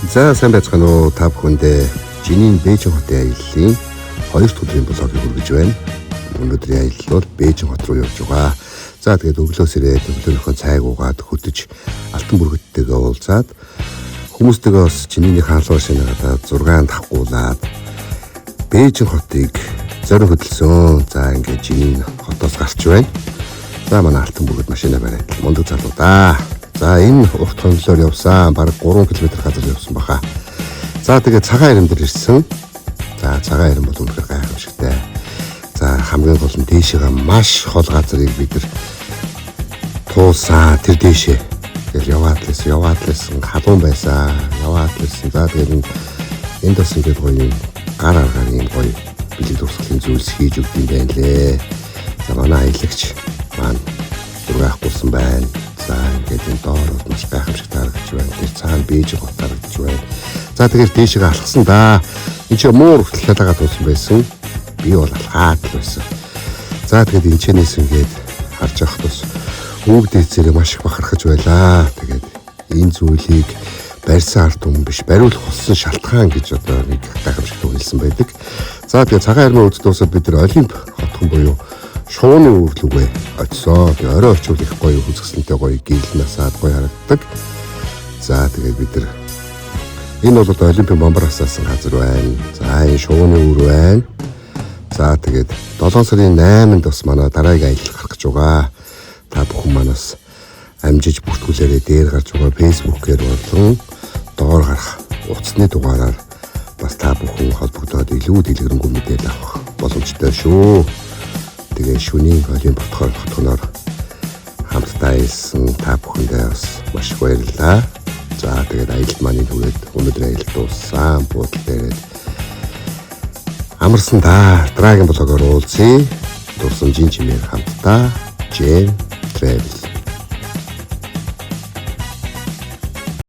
За сайн байцгаана уу та бүхэндээ Жинийн Бээжин хотын аяллаа 2 дахь өдрийн блогийг хүргэж байна. Өнөөдрийн аялал бол Бээжин хот руу явж байгаа. За тэгээд өглөөс ирээд өглөөнийхөө цайг уугаад хөтөж алтан бүргэдтэйгээ уулзаад хүмүүстэйгээ бас Жинийн хаалга шинаагаад 6 давхгуулаад Бээжин хотыг зорин хөдөлсөн. За ингээд Жинийн хотоос гарч байна. За манай алтан бүргэд машина бариад мундаг залуу да. За энэ урт хонглоор явсан бараг 3 км газар явсан баха. За тэгээд цагаан ирэн дээр ирсэн. За цагаан ирэн бол үнэхээр гайхамшигтай. За хамгийн гол нь дээшээ маш хол газрыг бид нар туулсан. Тэр дээшээ тэгэл яваад лээсэн халуун байсан. Яваад лээсэн. За тэгээд энд бас ингээд гоё юм гар аргаар юм гоё бэлэг дурсгалын зүйлс хийж өгд юм байна лээ. За манай аялагч маань зургаахгүйсэн байна. За ингээд энэ доород маш гайхамшигтай харагдаж байна. Тэр цаана Бээжин хот харагдаж байна. За тэгээд дээшээ алхсан да. Энд чинь муур хүртэл хялаагаад туусан байсан. Би бол алхаад л байсан. За тэгээд энэчнээс ингээд харж явах тус өвөг дээцээрээ маш их бахархаж байлаа. Тэгээд энэ зүйлийг барьсан ард түмэн биш, бариулах болсон шалтгаан гэж одоо нэг гайхамшигтай хэлсэн байдаг. За тэгээд цагаан армийн үзэл дуусаад бид нар Олимп хотхон буюу шууны өвөрлөгөө очсон. Тэгээ орой очвол их гоё хүзгсэнтэй гоё гэл насаад гоё харагддаг. За тэгээд бид нар энэ бол Олимпийн бомбар асаасан газар байна. За энэ шууны өвөр байна. За тэгээд 7 сарын 8-нд бас манай дараагийн аялал гарах гэж байгаа. Та бүхэн манаас амжиж бүртгүүлээрээ дээр гарч байгаа фэйсбүүкээр болон доор гарах утасны дугаараар бас та бүхэн холбогдоод илүү дэлгэрэнгүй мэдээлэл авах боломжтой шүү. Тэгээ шөнийн Олимп хотгоноор хамтдаа ирсэн та бүхэндээ бас маш их баярлалаа. За тэгээд аялал маань түрээд өнөөдрийн аялал дууссан. Буудал дээрээ амарсан да. Дараагийн блогоор уулзъя. Дурсан жин чимээр хамтдаа. Жин